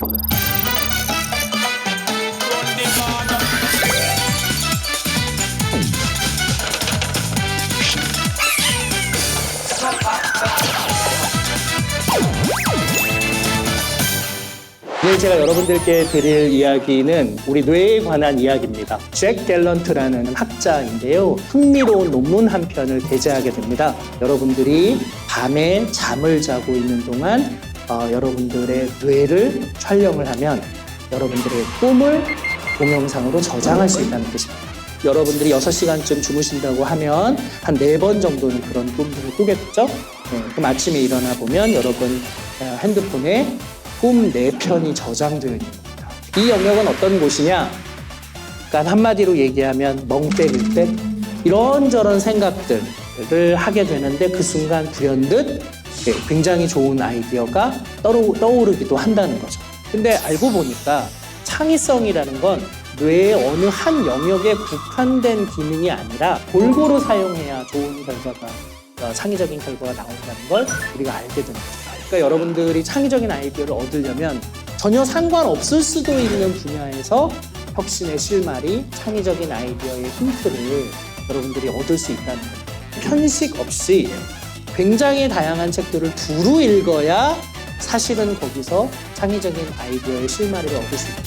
오늘 제가 여러분들께 드릴 이야기는 우리 뇌에 관한 이야기입니다. 잭 갤런트라는 학자인데요. 흥미로운 논문 한 편을 게재하게 됩니다. 여러분들이 밤에 잠을 자고 있는 동안 여러분들의 뇌를 촬영을 하면 여러분들의 꿈을 동영상으로 저장할 수 있다는 뜻입니다. 여러분들이 6시간쯤 주무신다고 하면 한 4번 정도는 그런 꿈들을 꾸겠죠? 그럼 아침에 일어나 보면 여러분 핸드폰에 꿈 4편이 저장되어 있는 겁니다. 이 영역은 어떤 곳이냐? 그러니까 한마디로 얘기하면 멍 때릴 때 이런저런 생각들을 하게 되는데 그 순간 불현듯 굉장히 좋은 아이디어가 떠오르기도 한다는 거죠. 근데 알고 보니까 창의성이라는 건 뇌의 어느 한 영역에 국한된 기능이 아니라 골고루 사용해야 좋은 결과가, 창의적인 결과가 나온다는 걸 우리가 알게 되는 거죠. 그러니까 여러분들이 창의적인 아이디어를 얻으려면 전혀 상관없을 수도 있는 분야에서 혁신의 실마리, 창의적인 아이디어의 힌트를 여러분들이 얻을 수 있다는 거예요. 편식 없이 굉장히 다양한 책들을 두루 읽어야 사실은 거기서 창의적인 아이디어의 실마리를 얻을 수 있다.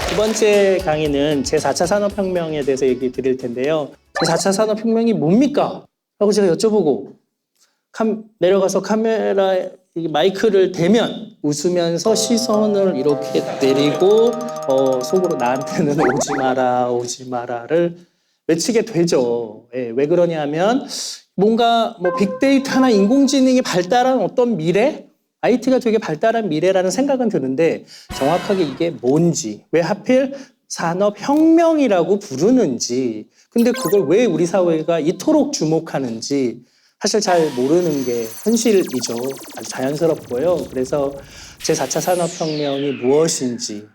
두 번째 강의는 제4차 산업혁명에 대해서 얘기 드릴 텐데요. 제4차 산업혁명이 뭡니까? 라고 제가 여쭤보고 내려가서 카메라에 마이크를 대면 웃으면서 시선을 이렇게 내리고 속으로 나한테는 오지 마라를 외치게 되죠. 왜 그러냐면 뭔가 빅데이터나 인공지능이 발달한 어떤 미래? IT가 되게 발달한 미래라는 생각은 드는데 정확하게 이게 뭔지, 왜 하필 산업혁명이라고 부르는지, 근데 그걸 왜 우리 사회가 이토록 주목하는지 사실 잘 모르는 게 현실이죠. 아주 자연스럽고요. 그래서 제4차 산업혁명이 무엇인지,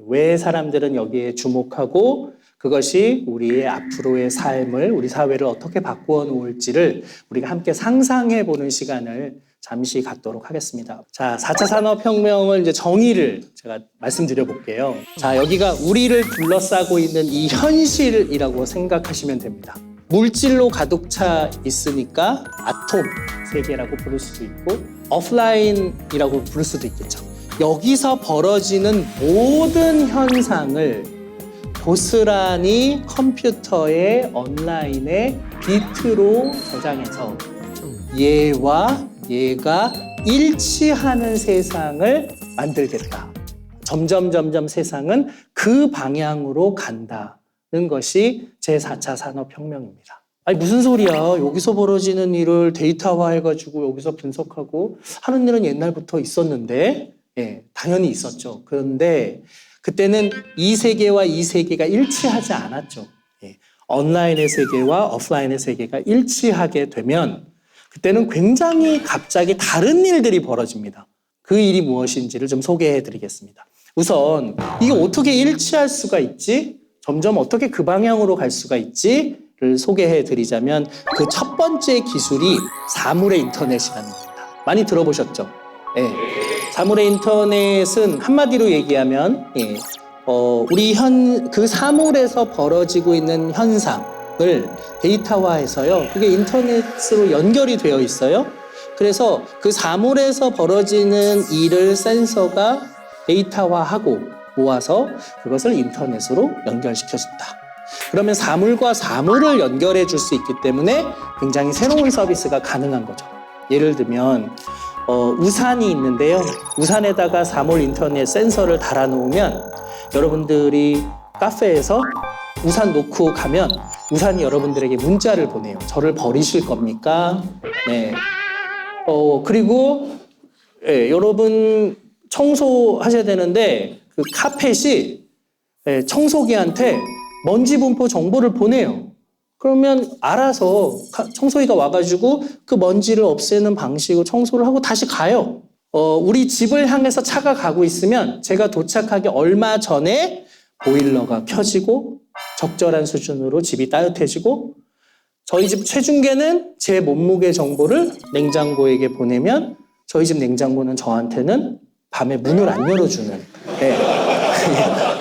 왜 사람들은 여기에 주목하고 그것이 우리의 앞으로의 삶을, 우리 사회를 어떻게 바꾸어 놓을지를 우리가 함께 상상해 보는 시간을 잠시 갖도록 하겠습니다. 자, 4차 산업혁명을 이제 정의를 제가 말씀드려 볼게요. 자, 여기가 우리를 둘러싸고 있는 이 현실이라고 생각하시면 됩니다. 물질로 가득 차 있으니까 아톰 세계라고 부를 수도 있고 오프라인이라고 부를 수도 있겠죠. 여기서 벌어지는 모든 현상을 고스란히 컴퓨터에 온라인에 비트로 저장해서 얘와 얘가 일치하는 세상을 만들겠다. 점점 세상은 그 방향으로 간다는 것이 제4차 산업혁명입니다. 아니 무슨 소리야. 여기서 벌어지는 일을 데이터화해가지고 여기서 분석하고 하는 일은 옛날부터 있었는데 당연히 있었죠. 그런데 그때는 이 세계와 이 세계가 일치하지 않았죠. 온라인의 세계와 오프라인의 세계가 일치하게 되면 그때는 굉장히 갑자기 다른 일들이 벌어집니다. 그 일이 무엇인지를 좀 소개해 드리겠습니다. 우선 이게 어떻게 일치할 수가 있지? 점점 어떻게 그 방향으로 갈 수가 있지를 소개해 드리자면 그 첫 번째 기술이 사물의 인터넷이라는 겁니다. 많이 들어보셨죠? 사물의 인터넷은 한마디로 얘기하면 우리 그 사물에서 벌어지고 있는 현상을 데이터화해서요. 그게 인터넷으로 연결이 되어 있어요. 그래서 그 사물에서 벌어지는 일을 센서가 데이터화하고 모아서 그것을 인터넷으로 연결시켜준다. 그러면 사물과 사물을 연결해 줄 수 있기 때문에 굉장히 새로운 서비스가 가능한 거죠. 예를 들면 우산이 있는데요. 우산에다가 사물 인터넷 센서를 달아놓으면 여러분들이 카페에서 우산 놓고 가면 우산이 여러분들에게 문자를 보내요. 저를 버리실 겁니까? 네. 그리고 여러분 청소하셔야 되는데 그 카펫이 청소기한테 먼지 분포 정보를 보내요. 그러면 알아서 청소기가 와가지고 그 먼지를 없애는 방식으로 청소를 하고 다시 가요. 우리 집을 향해서 차가 가고 있으면 제가 도착하기 얼마 전에 보일러가 켜지고 적절한 수준으로 집이 따뜻해지고 저희 집 체중계는 제 몸무게 정보를 냉장고에게 보내면 저희 집 냉장고는 저한테는 밤에 문을 안 열어주는 네.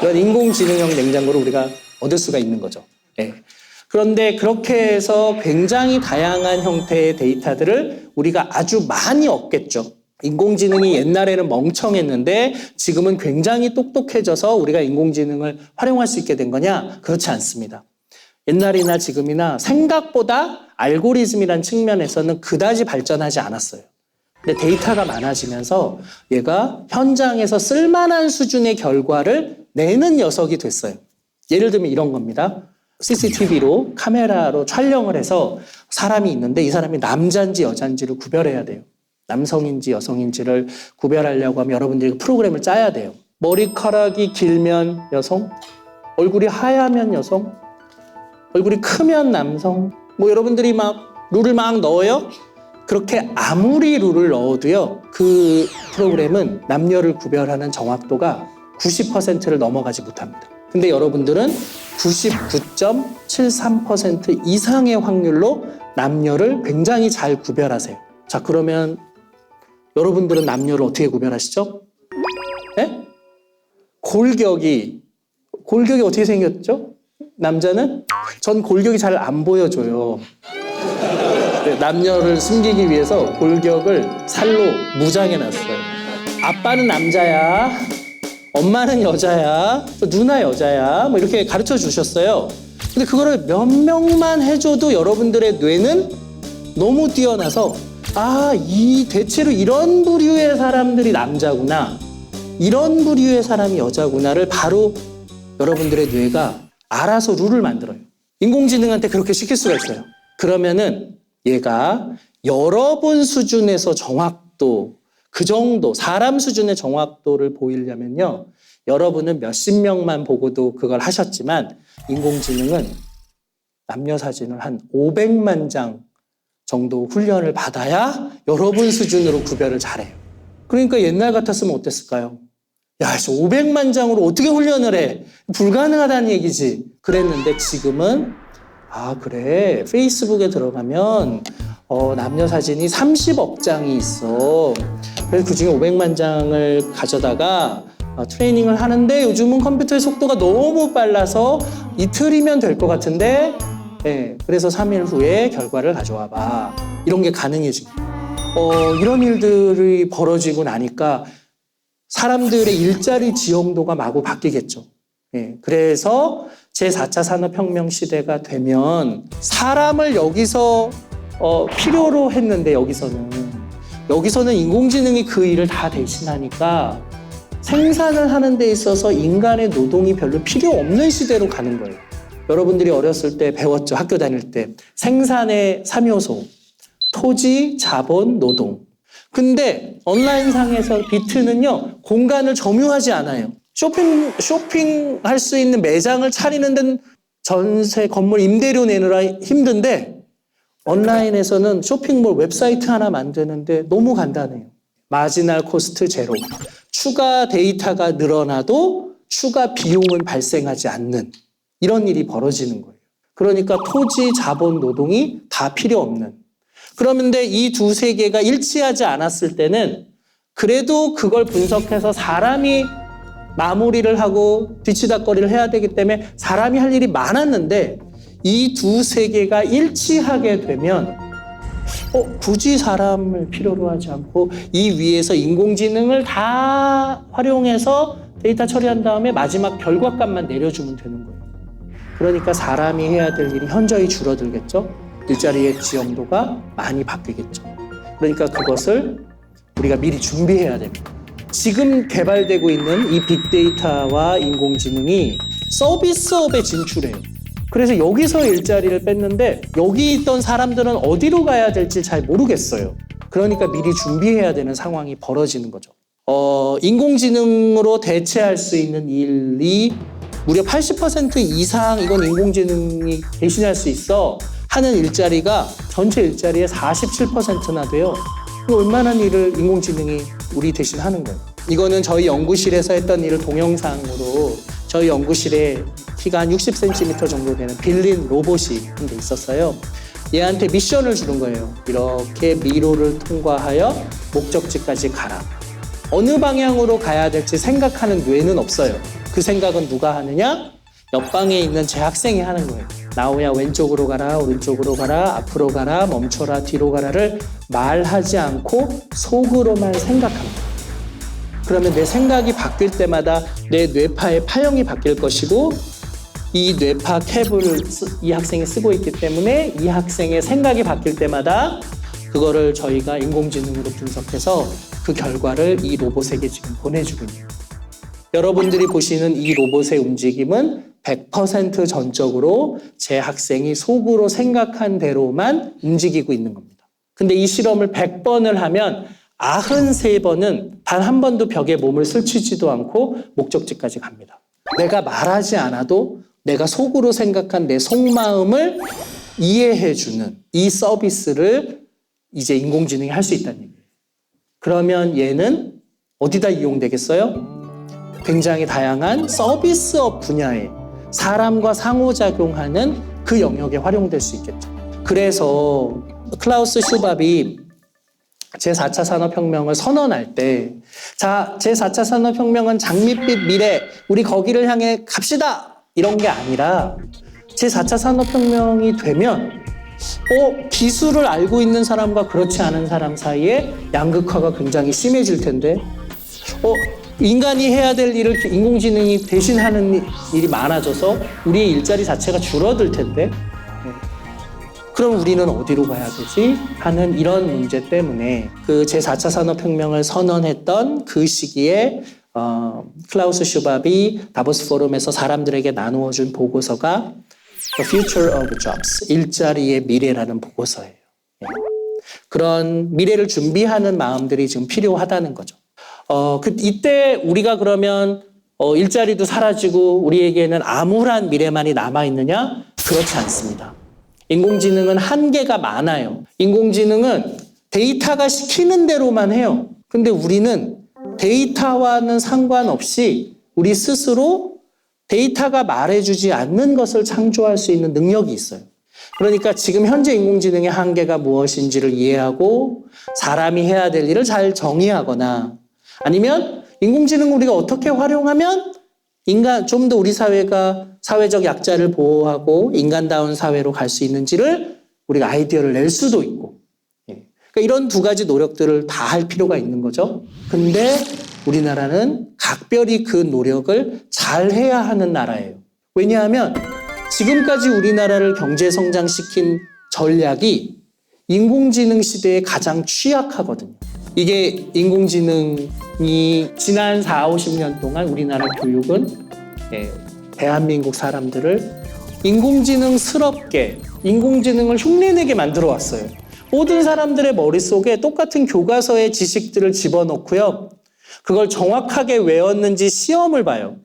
이런 인공지능형 냉장고를 우리가 얻을 수가 있는 거죠. 네. 그런데 그렇게 해서 굉장히 다양한 형태의 데이터들을 우리가 아주 많이 얻겠죠. 인공지능이 옛날에는 멍청했는데 지금은 굉장히 똑똑해져서 우리가 인공지능을 활용할 수 있게 된 거냐? 그렇지 않습니다. 옛날이나 지금이나 생각보다 알고리즘이란 측면에서는 그다지 발전하지 않았어요. 근데 데이터가 많아지면서 얘가 현장에서 쓸만한 수준의 결과를 내는 녀석이 됐어요. 예를 들면 이런 겁니다. CCTV로 카메라로 촬영을 해서 사람이 있는데 이 사람이 남자인지 여자인지를 구별해야 돼요. 남성인지 여성인지를 구별하려고 하면 여러분들이 프로그램을 짜야 돼요. 머리카락이 길면 여성, 얼굴이 하얗면 여성, 얼굴이 크면 남성. 뭐 여러분들이 막 룰을 막 넣어요. 그렇게 아무리 룰을 넣어도요. 그 프로그램은 남녀를 구별하는 정확도가 90%를 넘어가지 못합니다. 근데 여러분들은 99.73% 이상의 확률로 남녀를 굉장히 잘 구별하세요. 자, 그러면 여러분들은 남녀를 어떻게 구별하시죠? 네? 골격이 어떻게 생겼죠? 남자는? 전 골격이 잘 안 보여줘요. 네, 남녀를 숨기기 위해서 골격을 살로 무장해놨어요. 아빠는 남자야. 엄마는 여자야. 누나 여자야. 뭐 이렇게 가르쳐 주셨어요. 근데 그거를 몇 명만 해줘도 여러분들의 뇌는 너무 뛰어나서 대체로 이런 부류의 사람들이 남자구나. 이런 부류의 사람이 여자구나를 바로 여러분들의 뇌가 알아서 룰을 만들어요. 인공지능한테 그렇게 시킬 수가 있어요. 그러면은 얘가 여러분 수준에서 정확도, 그 정도, 사람 수준의 정확도를 보이려면요. 여러분은 몇십 명만 보고도 그걸 하셨지만 인공지능은 남녀 사진을 한 500만 장 정도 훈련을 받아야 여러분 수준으로 구별을 잘해요. 그러니까 옛날 같았으면 어땠을까요? 야, 500만 장으로 어떻게 훈련을 해? 불가능하다는 얘기지. 그랬는데 지금은 그래. 페이스북에 들어가면 남녀 사진이 30억 장이 있어. 그래서 그중에 500만 장을 가져다가 트레이닝을 하는데 요즘은 컴퓨터의 속도가 너무 빨라서 이틀이면 될 것 같은데 그래서 3일 후에 결과를 가져와 봐. 이런 게 가능해집니다. 이런 일들이 벌어지고 나니까 사람들의 일자리 지형도가 마구 바뀌겠죠. 그래서 제4차 산업혁명 시대가 되면 사람을 여기서 필요로 했는데 여기서는 인공지능이 그 일을 다 대신하니까 생산을 하는 데 있어서 인간의 노동이 별로 필요 없는 시대로 가는 거예요. 여러분들이 어렸을 때 배웠죠. 학교 다닐 때. 생산의 3요소. 토지, 자본, 노동. 근데 온라인상에서 비트는요. 공간을 점유하지 않아요. 쇼핑할 수 있는 매장을 차리는 데는 전세 건물 임대료 내느라 힘든데 온라인에서는 쇼핑몰 웹사이트 하나 만드는데 너무 간단해요. 마지널 코스트 제로. 추가 데이터가 늘어나도 추가 비용은 발생하지 않는 이런 일이 벌어지는 거예요. 그러니까 토지, 자본, 노동이 다 필요 없는. 그런데 이 두 세계가 일치하지 않았을 때는 그래도 그걸 분석해서 사람이 마무리를 하고 뒤치다꺼리를 해야 되기 때문에 사람이 할 일이 많았는데 이 두 세계가 일치하게 되면 굳이 사람을 필요로 하지 않고 이 위에서 인공지능을 다 활용해서 데이터 처리한 다음에 마지막 결과값만 내려주면 되는 거예요. 그러니까 사람이 해야 될 일이 현저히 줄어들겠죠. 일자리의 지형도가 많이 바뀌겠죠. 그러니까 그것을 우리가 미리 준비해야 됩니다. 지금 개발되고 있는 이 빅데이터와 인공지능이 서비스업에 진출해요. 그래서 여기서 일자리를 뺐는데 여기 있던 사람들은 어디로 가야 될지 잘 모르겠어요. 그러니까 미리 준비해야 되는 상황이 벌어지는 거죠. 인공지능으로 대체할 수 있는 일이 무려 80% 이상 이건 인공지능이 대신할 수 있어 하는 일자리가 전체 일자리의 47%나 돼요. 웬만한 일을 인공지능이 우리 대신 하는 거예요. 이거는 저희 연구실에서 했던 일을 동영상으로 저희 연구실에 키가 한 60cm 정도 되는 빌린 로봇이 한 대 있었어요. 얘한테 미션을 주는 거예요. 이렇게 미로를 통과하여 목적지까지 가라. 어느 방향으로 가야 될지 생각하는 뇌는 없어요. 그 생각은 누가 하느냐? 옆방에 있는 제 학생이 하는 거예요. 나오야 왼쪽으로 가라, 오른쪽으로 가라, 앞으로 가라, 멈춰라, 뒤로 가라를 말하지 않고 속으로만 생각합니다. 그러면 내 생각이 바뀔 때마다 내 뇌파의 파형이 바뀔 것이고 이 뇌파 캡을 이 학생이 쓰고 있기 때문에 이 학생의 생각이 바뀔 때마다 그거를 저희가 인공지능으로 분석해서 그 결과를 이 로봇에게 지금 보내주고 있는 거예요. 여러분들이 보시는 이 로봇의 움직임은 100% 전적으로 제 학생이 속으로 생각한 대로만 움직이고 있는 겁니다. 근데 이 실험을 100번을 하면 93번은 단 한 번도 벽에 몸을 스치지도 않고 목적지까지 갑니다. 내가 말하지 않아도 내가 속으로 생각한 내 속마음을 이해해주는 이 서비스를 이제 인공지능이 할 수 있다는 얘기예요. 그러면 얘는 어디다 이용되겠어요? 굉장히 다양한 서비스업 분야에 사람과 상호작용하는 그 영역에 활용될 수 있겠죠. 그래서 클라우스 슈밥이 제4차 산업혁명을 선언할 때 자, 제4차 산업혁명은 장밋빛 미래, 우리 거기를 향해 갑시다! 이런 게 아니라 제4차 산업혁명이 되면 기술을 알고 있는 사람과 그렇지 않은 사람 사이에 양극화가 굉장히 심해질 텐데 인간이 해야 될 일을 인공지능이 대신하는 일이 많아져서 우리의 일자리 자체가 줄어들 텐데 그럼 우리는 어디로 가야 되지? 하는 이런 문제 때문에 그 제4차 산업혁명을 선언했던 그 시기에 클라우스 슈밥이 다보스 포럼에서 사람들에게 나누어준 보고서가 The Future of Jobs, 일자리의 미래라는 보고서예요. 그런 미래를 준비하는 마음들이 지금 필요하다는 거죠. 이때 우리가 그러면 일자리도 사라지고 우리에게는 암울한 미래만이 남아있느냐? 그렇지 않습니다. 인공지능은 한계가 많아요. 인공지능은 데이터가 시키는 대로만 해요. 근데 우리는 데이터와는 상관없이 우리 스스로 데이터가 말해주지 않는 것을 창조할 수 있는 능력이 있어요. 그러니까 지금 현재 인공지능의 한계가 무엇인지를 이해하고 사람이 해야 될 일을 잘 정의하거나 아니면 인공지능을 우리가 어떻게 활용하면 좀 더 우리 사회가 사회적 약자를 보호하고 인간다운 사회로 갈 수 있는지를 우리가 아이디어를 낼 수도 있고 그러니까 이런 두 가지 노력들을 다 할 필요가 있는 거죠. 근데 우리나라는 각별히 그 노력을 잘 해야 하는 나라예요. 왜냐하면 지금까지 우리나라를 경제 성장시킨 전략이 인공지능 시대에 가장 취약하거든요. 이게 인공지능이 지난 40-50년 동안 우리나라 교육은 대한민국 사람들을 인공지능스럽게 인공지능을 흉내내게 만들어 왔어요. 모든 사람들의 머릿속에 똑같은 교과서의 지식들을 집어넣고요. 그걸 정확하게 외웠는지 시험을 봐요.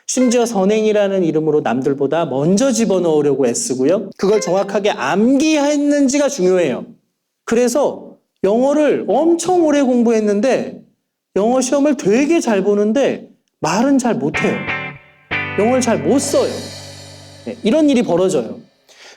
심지어 선행이라는 이름으로 남들보다 먼저 집어넣으려고 애쓰고요. 그걸 정확하게 암기했는지가 중요해요. 그래서 영어를 엄청 오래 공부했는데 영어 시험을 되게 잘 보는데 말은 잘 못해요. 영어를 잘 못 써요. 이런 일이 벌어져요.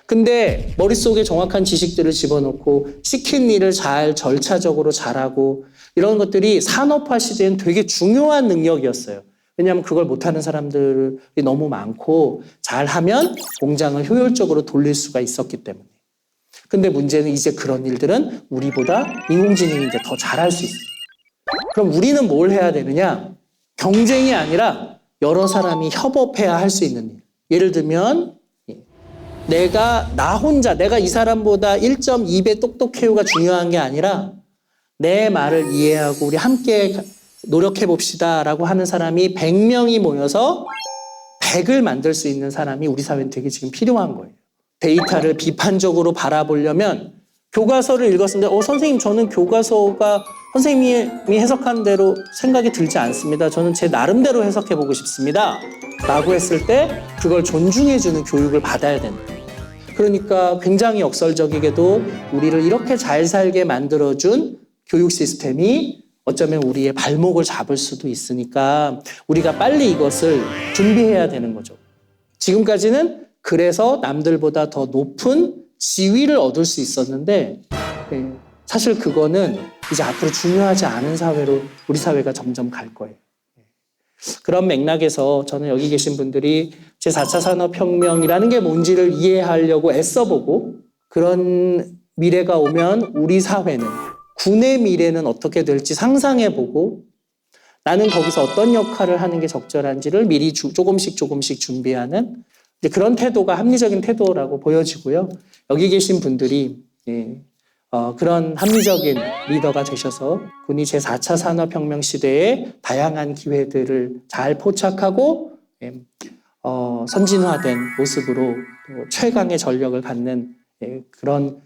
근데 머릿속에 정확한 지식들을 집어넣고 시킨 일을 잘 절차적으로 잘하고 이런 것들이 산업화 시대엔 되게 중요한 능력이었어요. 왜냐하면 그걸 못하는 사람들이 너무 많고 잘하면 공장을 효율적으로 돌릴 수가 있었기 때문에. 근데 문제는 이제 그런 일들은 우리보다 인공지능이 이제 더 잘할 수 있어요. 그럼 우리는 뭘 해야 되느냐? 경쟁이 아니라 여러 사람이 협업해야 할 수 있는 일. 예를 들면 내가 이 사람보다 1.2배 똑똑해요가 중요한 게 아니라 내 말을 이해하고 우리 함께 노력해 봅시다 라고 하는 사람이 100명이 모여서 100을 만들 수 있는 사람이 우리 사회는 되게 지금 필요한 거예요. 데이터를 비판적으로 바라보려면 교과서를 읽었는데 선생님 저는 교과서가 선생님이 해석한 대로 생각이 들지 않습니다. 저는 제 나름대로 해석해 보고 싶습니다. 라고 했을 때 그걸 존중해 주는 교육을 받아야 된다. 그러니까 굉장히 역설적이게도 우리를 이렇게 잘 살게 만들어준 교육 시스템이 어쩌면 우리의 발목을 잡을 수도 있으니까 우리가 빨리 이것을 준비해야 되는 거죠. 지금까지는 그래서 남들보다 더 높은 지위를 얻을 수 있었는데 사실 그거는 이제 앞으로 중요하지 않은 사회로 우리 사회가 점점 갈 거예요. 그런 맥락에서 저는 여기 계신 분들이 제4차 산업혁명이라는 게 뭔지를 이해하려고 애써보고 그런 미래가 오면 우리 사회는 군의 미래는 어떻게 될지 상상해보고 나는 거기서 어떤 역할을 하는 게 적절한지를 미리 조금씩 준비하는 그런 태도가 합리적인 태도라고 보여지고요. 여기 계신 분들이 그런 합리적인 리더가 되셔서 군이 제4차 산업혁명 시대에 다양한 기회들을 잘 포착하고 선진화된 모습으로 최강의 전력을 갖는 그런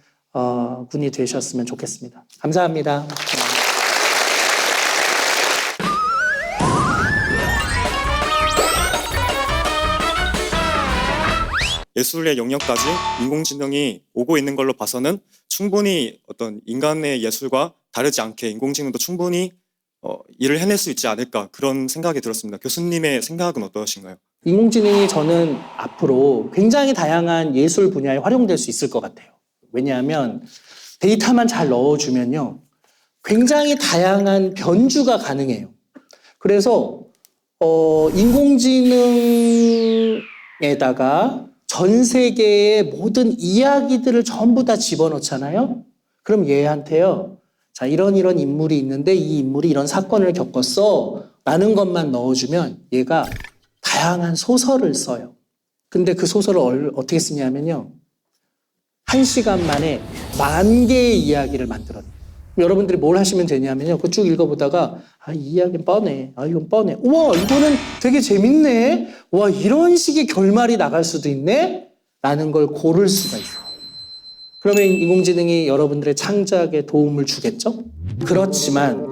군이 되셨으면 좋겠습니다. 감사합니다. 예술의 영역까지 인공지능이 오고 있는 걸로 봐서는 충분히 어떤 인간의 예술과 다르지 않게 인공지능도 충분히 일을 해낼 수 있지 않을까 그런 생각이 들었습니다. 교수님의 생각은 어떠신가요? 인공지능이 저는 앞으로 굉장히 다양한 예술 분야에 활용될 수 있을 것 같아요. 왜냐하면 데이터만 잘 넣어주면요. 굉장히 다양한 변주가 가능해요. 그래서 인공지능에다가 전 세계의 모든 이야기들을 전부 다 집어넣잖아요. 그럼 얘한테요. 자, 이런 인물이 있는데 이 인물이 이런 사건을 겪었어. 라는 것만 넣어주면 얘가 다양한 소설을 써요. 근데 그 소설을 어떻게 쓰냐면요. 1시간 만에 10,000개의 이야기를 만들어내요. 여러분들이 뭘 하시면 되냐면요. 그거 쭉 읽어보다가 이 이야기는 뻔해. 이건 뻔해. 우와, 이거는 되게 재밌네. 와, 이런 식의 결말이 나갈 수도 있네. 라는 걸 고를 수가 있어요. 그러면 인공지능이 여러분들의 창작에 도움을 주겠죠? 그렇지만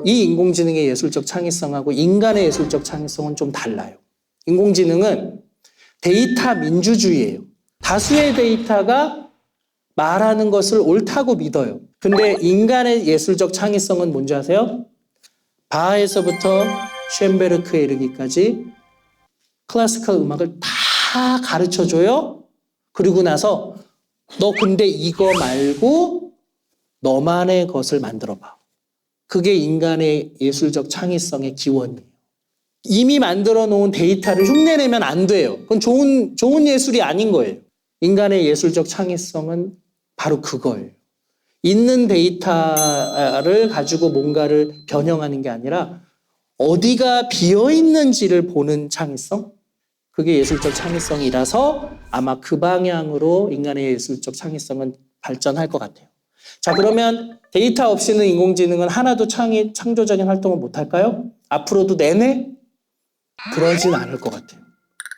이 인공지능의 예술적 창의성하고 인간의 예술적 창의성은 좀 달라요. 인공지능은 데이터 민주주의예요. 다수의 데이터가 말하는 것을 옳다고 믿어요. 근데 인간의 예술적 창의성은 뭔지 아세요? 바하에서부터 쉔베르크에 이르기까지 클래시컬 음악을 다 가르쳐줘요. 그리고 나서 너 근데 이거 말고 너만의 것을 만들어봐. 그게 인간의 예술적 창의성의 기원이에요. 이미 만들어 놓은 데이터를 흉내내면 안 돼요. 그건 좋은 예술이 아닌 거예요. 인간의 예술적 창의성은 바로 그거예요. 있는 데이터를 가지고 뭔가를 변형하는 게 아니라 어디가 비어있는지를 보는 창의성? 그게 예술적 창의성이라서 아마 그 방향으로 인간의 예술적 창의성은 발전할 것 같아요. 자, 그러면 데이터 없이는 인공지능은 하나도 창조적인 활동을 못할까요? 앞으로도 내내? 그러진 않을 것 같아요.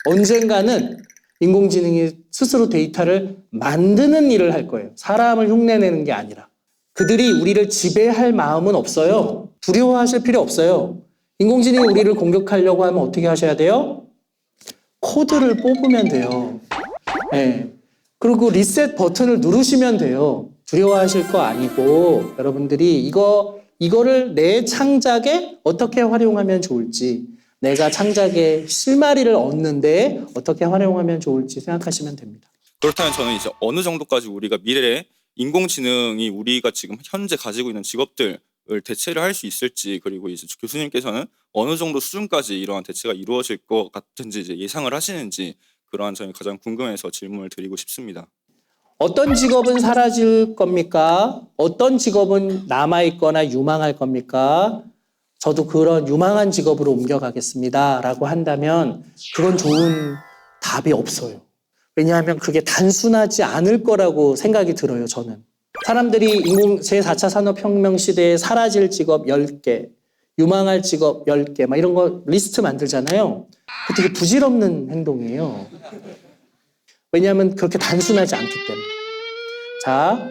언젠가는 인공지능이 스스로 데이터를 만드는 일을 할 거예요. 사람을 흉내내는 게 아니라. 그들이 우리를 지배할 마음은 없어요. 두려워하실 필요 없어요. 인공지능이 우리를 공격하려고 하면 어떻게 하셔야 돼요? 코드를 뽑으면 돼요. 네. 그리고 리셋 버튼을 누르시면 돼요. 두려워하실 거 아니고 여러분들이 이거를 내 창작에 어떻게 활용하면 좋을지 내가 창작의 실마리를 얻는데 어떻게 활용하면 좋을지 생각하시면 됩니다. 그렇다면 저는 이제 어느 정도까지 우리가 미래에 인공지능이 우리가 지금 현재 가지고 있는 직업들을 대체를 할 수 있을지 그리고 이제 교수님께서는 어느 정도 수준까지 이러한 대체가 이루어질 것 같은지 이제 예상을 하시는지 그러한 점이 가장 궁금해서 질문을 드리고 싶습니다. 어떤 직업은 사라질 겁니까? 어떤 직업은 남아있거나 유망할 겁니까? 저도 그런 유망한 직업으로 옮겨가겠습니다. 라고 한다면 그건 좋은 답이 없어요. 왜냐하면 그게 단순하지 않을 거라고 생각이 들어요, 저는. 사람들이 제4차 산업혁명 시대에 사라질 직업 10개, 유망할 직업 10개, 막 이런 거 리스트 만들잖아요. 그 되게 부질없는 행동이에요. 왜냐하면 그렇게 단순하지 않기 때문에. 자,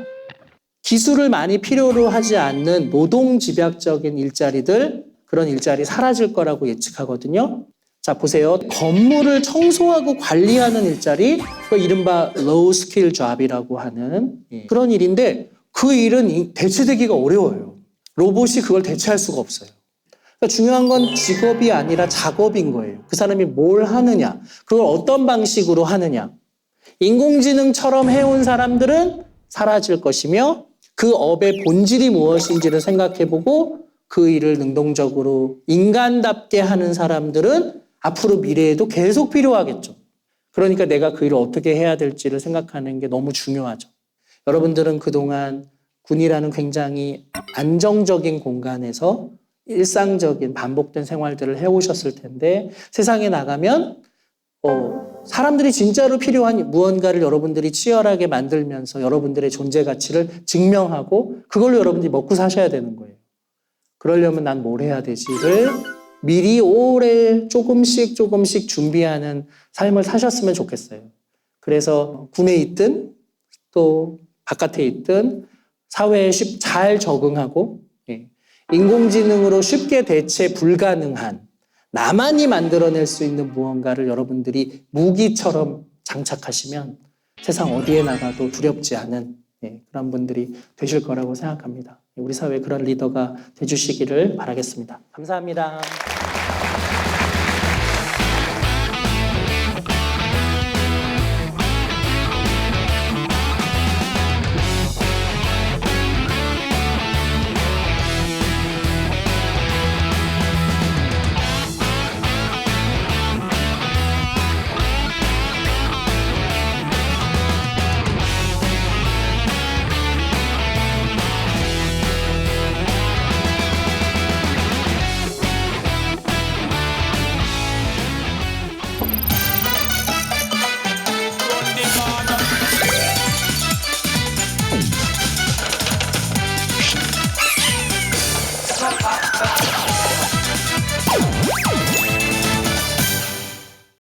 기술을 많이 필요로 하지 않는 노동집약적인 일자리들, 그런 일자리 사라질 거라고 예측하거든요. 자, 보세요. 건물을 청소하고 관리하는 일자리, 그 이른바 low skill job이라고 하는 그런 일인데 그 일은 대체되기가 어려워요. 로봇이 그걸 대체할 수가 없어요. 그러니까 중요한 건 직업이 아니라 작업인 거예요. 그 사람이 뭘 하느냐, 그걸 어떤 방식으로 하느냐. 인공지능처럼 해온 사람들은 사라질 것이며 그 업의 본질이 무엇인지를 생각해보고 그 일을 능동적으로 인간답게 하는 사람들은 앞으로 미래에도 계속 필요하겠죠. 그러니까 내가 그 일을 어떻게 해야 될지를 생각하는 게 너무 중요하죠. 여러분들은 그동안 군이라는 굉장히 안정적인 공간에서 일상적인 반복된 생활들을 해오셨을 텐데 세상에 나가면 사람들이 진짜로 필요한 무언가를 여러분들이 치열하게 만들면서 여러분들의 존재 가치를 증명하고 그걸로 여러분들이 먹고 사셔야 되는 거예요. 그러려면 난 뭘 해야 되지를 미리 오래 조금씩 준비하는 삶을 사셨으면 좋겠어요. 그래서 군에 있든 또 바깥에 있든 사회에 잘 적응하고 인공지능으로 쉽게 대체 불가능한 나만이 만들어낼 수 있는 무언가를 여러분들이 무기처럼 장착하시면 세상 어디에 나가도 두렵지 않은 그런 분들이 되실 거라고 생각합니다. 우리 사회에 그런 리더가 되주시기를 바라겠습니다. 감사합니다.